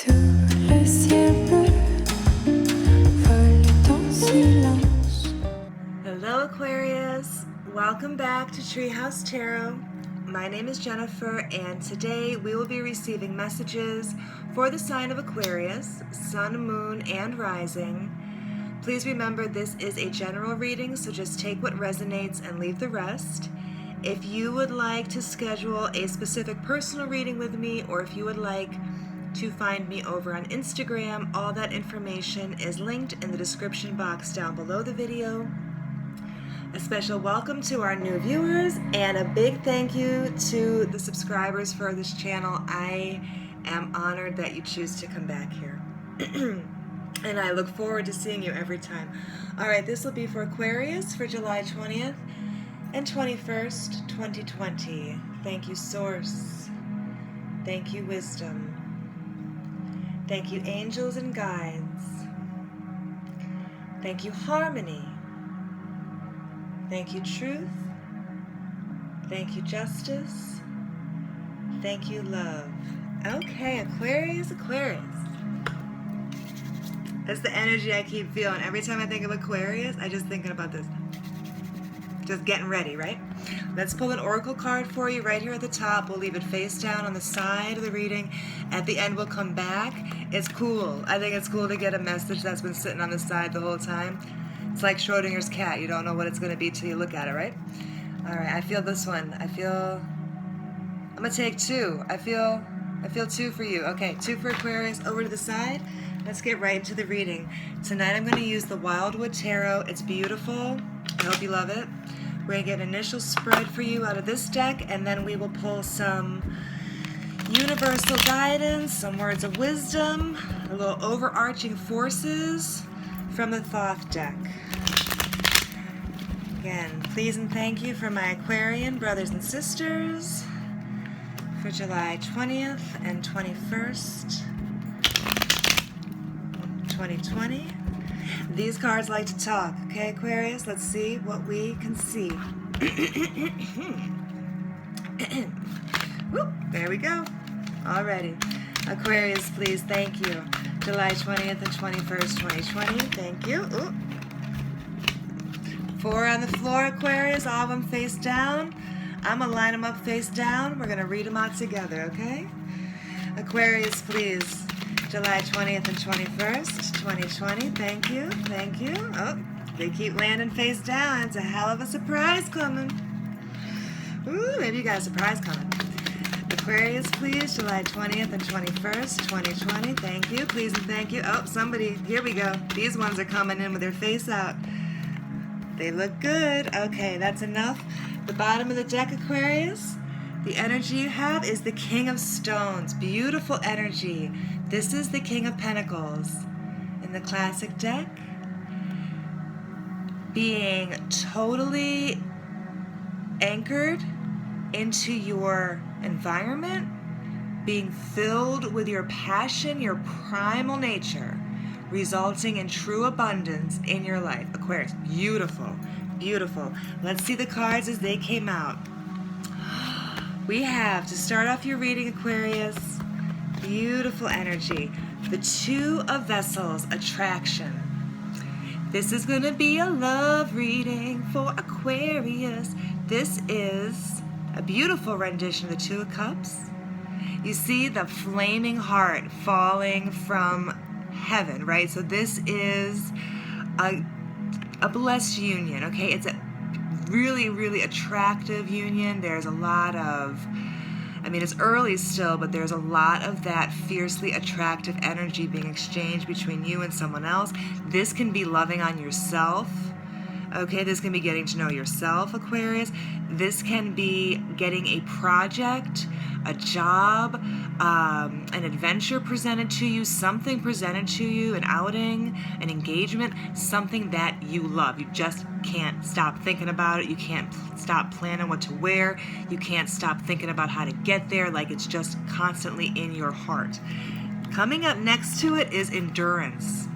Sous le ciel bleu, vole ton silence. Hello Aquarius, welcome back to TreeHouse Tarot. My name is Jennifer and today we will be receiving messages for the sign of Aquarius, Sun, Moon, and Rising. Please remember this is a general reading, so just take what resonates and leave the rest. If you would like to schedule a specific personal reading with me, or if you would like to find me over on Instagram, all that information is linked in the description box down below the video. A special welcome to our new viewers and a big thank you to the subscribers for this channel. I am honored that you choose to come back here. And I look forward to seeing you every time. Alright, this will be for Aquarius for July 20th and 21st, 2020. Thank you, Source. Thank you, Wisdom. Thank you, angels and guides. Thank you, harmony. Thank you, truth. Thank you, justice. Thank you, love. Okay, Aquarius, Aquarius. That's the energy I keep feeling. Every time I think of Aquarius, I just thinking about this. Just getting ready, right? Let's pull an oracle card for you right here at the top. We'll leave it face down on the side of the reading. At the end, we'll come back. It's cool. I think it's cool to get a message that's been sitting on the side the whole time. It's like Schrodinger's cat. You don't know what it's going to be till you look at it, right? All right, I feel this one. I'm going to take two. I feel two for you. Okay, two for Aquarius. Over to the side. Let's get right into the reading. Tonight I'm going to use the Wildwood Tarot. It's beautiful. I hope you love it. We're going to get an initial spread for you out of this deck, and then we will pull some universal guidance, some words of wisdom, a little overarching forces from the Thoth deck. Again, please and thank you for my Aquarian brothers and sisters for July 20th and 21st, 2020. These cards like to talk, okay, Aquarius? Let's see what we can see. Whoop, there we go. Alrighty. Aquarius, please, thank you. July 20th and 21st, 2020. Thank you. Ooh. 4 on the floor, Aquarius, all of them face down. I'm going to line them up face down. We're going to read them out together, okay? Aquarius, please. July 20th and 21st, 2020. Thank you. Thank you. Oh, they keep landing face down. It's a hell of a surprise coming. Ooh, maybe you got a surprise coming. Aquarius, please. July 20th and 21st, 2020. Thank you. Please and thank you. Oh, somebody. Here we go. These ones are coming in with their face out. They look good. Okay, that's enough. The bottom of the deck, Aquarius. The energy you have is the King of Stones. Beautiful energy. This is the King of Pentacles in the classic deck. Being totally anchored into your environment, being filled with your passion, your primal nature, resulting in true abundance in your life. Aquarius, beautiful, beautiful. Let's see the cards as they came out. We have, to start off your reading, Aquarius, beautiful energy. The Two of Vessels, attraction. This is going to be a love reading for Aquarius. This is a beautiful rendition of the Two of Cups. You see the flaming heart falling from heaven, right? So this is a blessed union, okay? It's a really, really attractive union. There's a lot of, it's early still, but there's a lot of that fiercely attractive energy being exchanged between you and someone else. This can be loving on yourself, okay? This can be getting to know yourself, Aquarius. This can be getting a project, a job, an adventure presented to you, something presented to you, an outing, an engagement, something that you love. You just can't stop thinking about it. You can't stop planning what to wear. You can't stop thinking about how to get there. Like, it's just constantly in your heart. Coming up next to it is endurance.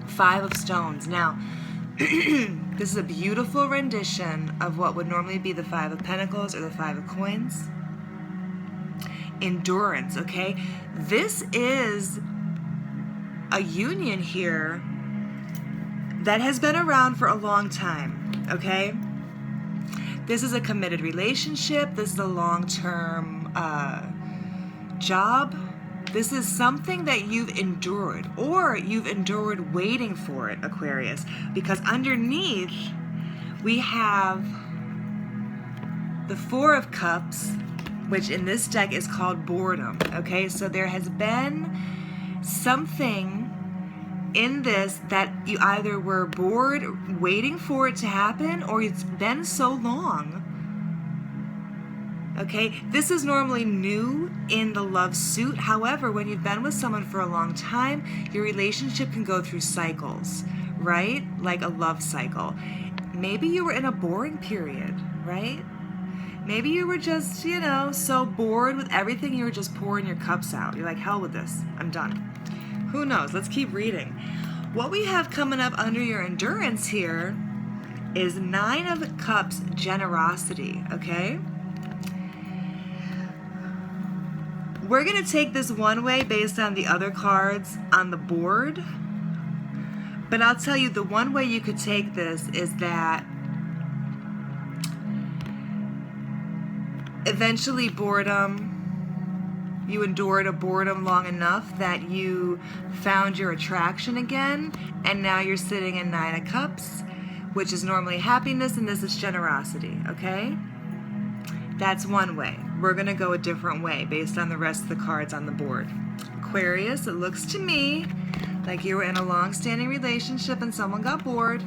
5 of Stones. Now, this is a beautiful rendition of what would normally be the 5 of Pentacles or the 5 of Coins. Endurance, okay? This is a union here that has been around for a long time, okay? This is a committed relationship. This is a long-term job. This is something that you've endured, or you've endured waiting for it, Aquarius, because underneath we have the Four of Cups, which in this deck is called boredom, okay? So there has been something in this that you either were bored waiting for it to happen, or it's been so long. Okay, this is normally new in the love suit. However, when you've been with someone for a long time, your relationship can go through cycles, right? Like a love cycle. Maybe you were in a boring period, right? Maybe you were just, you know, so bored with everything, you were just pouring your cups out. You're like, hell with this, I'm done. Who knows? Let's keep reading. What we have coming up under your endurance here is Nine of Cups, generosity, okay? We're going to take this one way based on the other cards on the board. But I'll tell you, the one way you could take this is that eventually boredom, you endured a boredom long enough that you found your attraction again, and now you're sitting in Nine of Cups, which is normally happiness, and this is generosity, okay? That's one way. We're going to go a different way based on the rest of the cards on the board. Aquarius, it looks to me like you were in a long-standing relationship and someone got bored.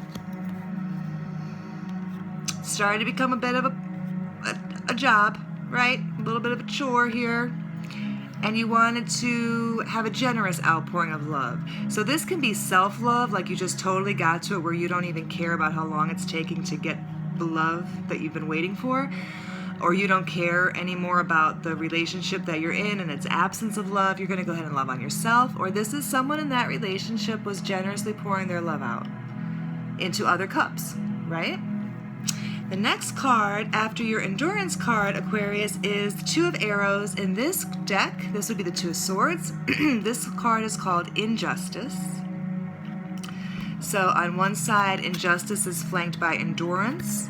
Started to become a bit of a job, right? A little bit of a chore here. And you wanted to have a generous outpouring of love. So this can be self-love, like you just totally got to it where you don't even care about how long it's taking to get the love that you've been waiting for. Or you don't care anymore about the relationship that you're in and its absence of love. You're going to go ahead and love on yourself. Or this is someone in that relationship was generously pouring their love out into other cups, right? The next card after your endurance card, Aquarius, is the Two of Arrows. In this deck, this would be the Two of Swords. This card is called Injustice. So on one side, injustice is flanked by endurance.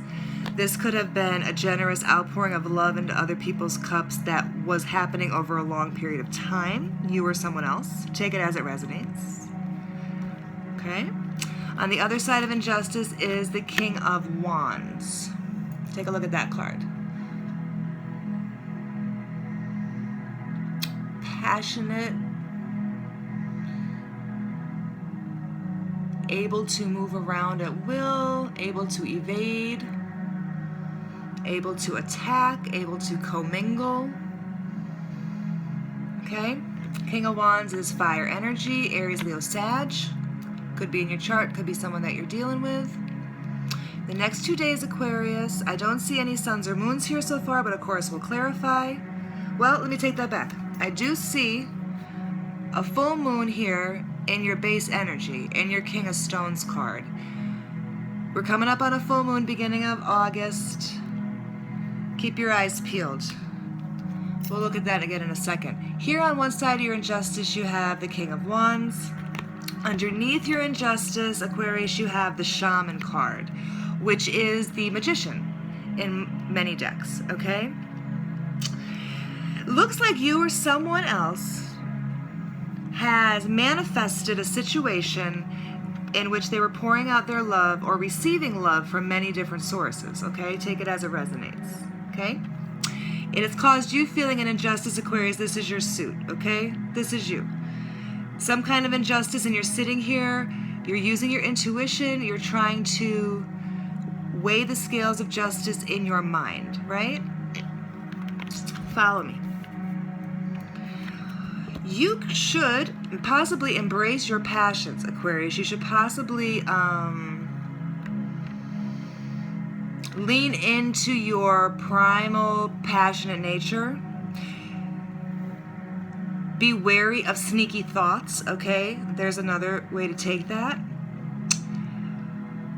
This could have been a generous outpouring of love into other people's cups that was happening over a long period of time. You or someone else. Take it as it resonates. Okay? On the other side of injustice is the King of Wands. Take a look at that card. Passionate. Able to move around at will. Able to evade. Able to attack, able to commingle. Okay? King of Wands is fire energy, Aries, Leo, Sag. Could be in your chart, could be someone that you're dealing with. The next 2 days, Aquarius, I don't see any suns or moons here so far, but of course we'll clarify. Well, let me take that back. I do see a full moon here in your base energy, in your King of Stones card. We're coming up on a full moon beginning of August. Keep your eyes peeled. We'll look at that again in a second. Here on one side of your injustice, you have the King of Wands. Underneath your injustice, Aquarius, you have the Shaman card, which is the Magician in many decks, okay? Looks like you or someone else has manifested a situation in which they were pouring out their love or receiving love from many different sources, okay? Take it as it resonates. Okay? It has caused you feeling an injustice, Aquarius. This is your suit, okay? This is you. Some kind of injustice, and you're sitting here, you're using your intuition, you're trying to weigh the scales of justice in your mind, right? Follow me. You should possibly embrace your passions, Aquarius. You should possibly lean into your primal, passionate nature. Be wary of sneaky thoughts, okay? There's another way to take that.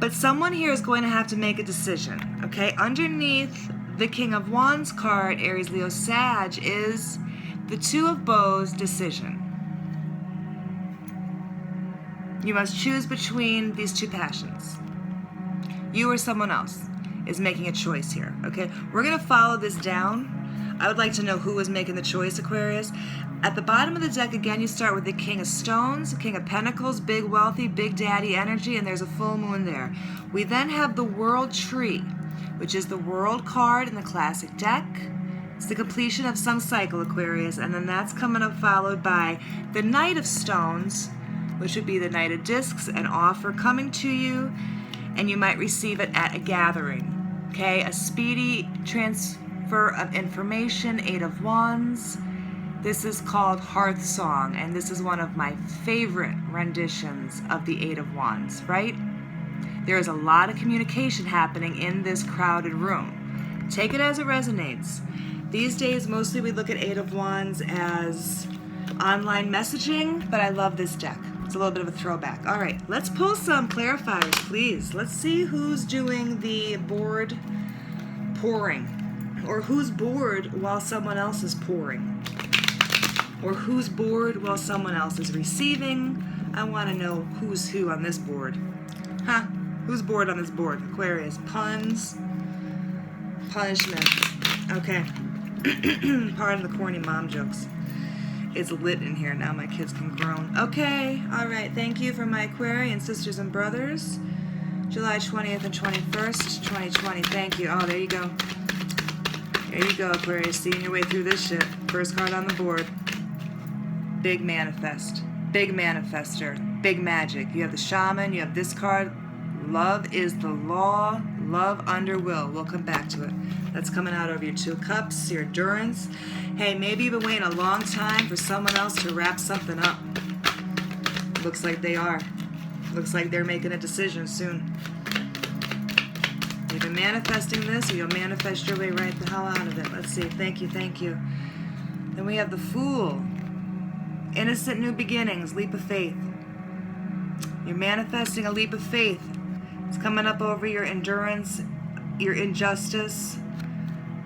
But someone here is going to have to make a decision, okay? Underneath the King of Wands card, Aries, Leo, Sag, is the Two of Bows, decision. You must choose between these two passions. You or someone else is making a choice here, okay? We're going to follow this down. I would like to know who is making the choice, Aquarius. At the bottom of the deck, again, you start with the King of Stones, King of Pentacles, big wealthy, big daddy energy, and there's a full moon there. We then have the World Tree, which is the World card in the classic deck. It's the completion of some cycle, Aquarius, and then that's coming up followed by the Knight of Stones, which would be the Knight of Discs, an offer coming to you, and you might receive it at a gathering, okay? A speedy transfer of information, Eight of Wands. This is called Hearth Song, and this is one of my favorite renditions of the Eight of Wands, right? There is a lot of communication happening in this crowded room. Take it as it resonates. These days, mostly we look at Eight of Wands as online messaging, but I love this deck. It's a little bit of a throwback. All right, let's pull some clarifiers, please. Let's see who's doing the board pouring, or who's bored while someone else is pouring, or who's bored while someone else is receiving. I want to know who's who on this board. Huh? Who's bored on this board? Aquarius. Puns. Punishment. Okay. Pardon the corny mom jokes. It's lit in here now. My kids can groan. Okay. All right. Thank you for my Aquarian sisters and brothers. July 20th and 21st, 2020. Thank you. Oh, there you go. There you go, Aquarius. Seeing your way through this shit. First card on the board. Big manifest. Big manifester. Big magic. You have the shaman. You have this card. Love is the law. Love under will. We'll come back to it. That's coming out over your Two of Cups, your endurance. Hey, maybe you've been waiting a long time for someone else to wrap something up. Looks like they are. Looks like they're making a decision soon. You've been manifesting this, or you'll manifest your way right the hell out of it. Let's see. Thank you, thank you. Then we have the Fool. Innocent new beginnings, leap of faith. You're manifesting a leap of faith. It's coming up over your endurance, your injustice,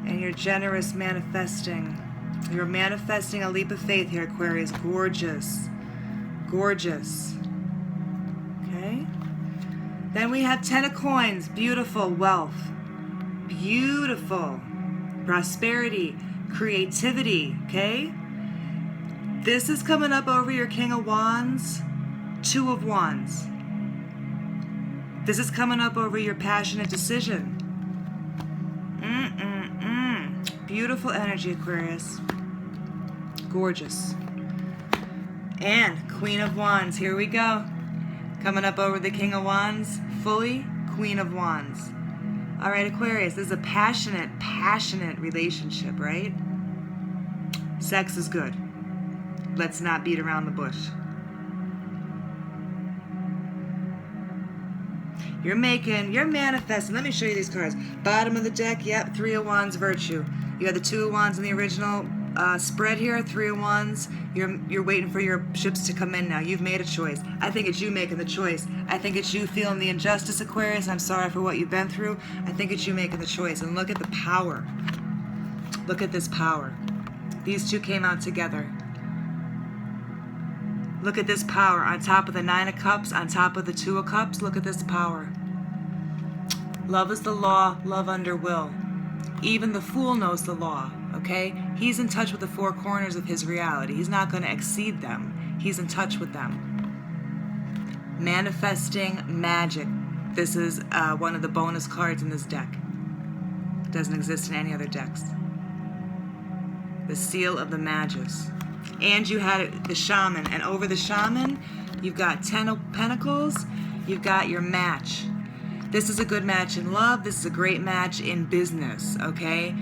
and your generous manifesting. You're manifesting a leap of faith here, Aquarius. Gorgeous. Gorgeous. Okay. Then we have Ten of Coins. Beautiful wealth. Beautiful. Prosperity. Creativity. Okay. This is coming up over your King of Wands. Two of Wands. This is coming up over your passionate decision. Beautiful energy, Aquarius. Gorgeous. And Queen of Wands. Here we go. Coming up over the King of Wands. Fully Queen of Wands. All right, Aquarius. This is a passionate relationship, right? Sex is good. Let's not beat around the bush. You're manifesting. Let me show you these cards. Bottom of the deck, yep, Three of Wands, Virtue. You have the Two of Wands in the original spread here, Three of Wands. You're waiting for your ships to come in now. You've made a choice. I think it's you making the choice. I think it's you feeling the injustice, Aquarius. I'm sorry for what you've been through. I think it's you making the choice. And look at the power. Look at this power. These two came out together. Look at this power on top of the Nine of Cups, on top of the Two of Cups. Look at this power. Love is the law, love under will. Even the Fool knows the law, okay? He's in touch with the four corners of his reality. He's not going to exceed them. He's in touch with them. Manifesting magic. This is one of the bonus cards in this deck. It doesn't exist in any other decks. The Seal of the Magus. And you had the Shaman. And over the Shaman, you've got Ten of Pentacles. You've got your match. This is a good match in love. This is a great match in business, okay?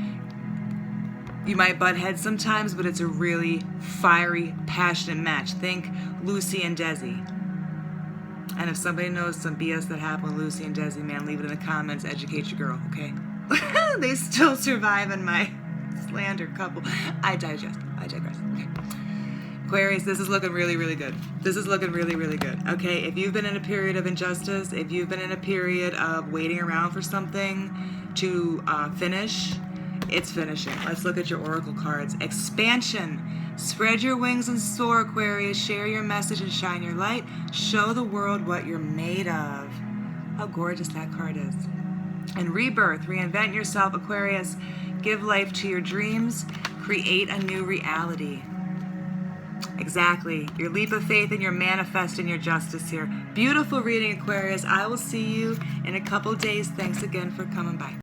You might butt heads sometimes, but it's a really fiery, passionate match. Think Lucy and Desi. And if somebody knows some BS that happened with Lucy and Desi, man, leave it in the comments. Educate your girl, okay? They still survive in my slander couple. I digress. Okay. Aquarius, this is looking really, really good. This is looking really, really good. Okay, if you've been in a period of injustice, if you've been in a period of waiting around for something to finish, it's finishing. Let's look at your oracle cards. Expansion, Spread your wings and soar, Aquarius. Share your message and shine your light. Show the world what you're made of. How gorgeous that card is. And rebirth, reinvent yourself, Aquarius. Give life to your dreams. Create a new reality. Exactly. Your leap of faith and your manifest and your justice here. Beautiful reading, Aquarius. I will see you in a couple days. Thanks again for coming by.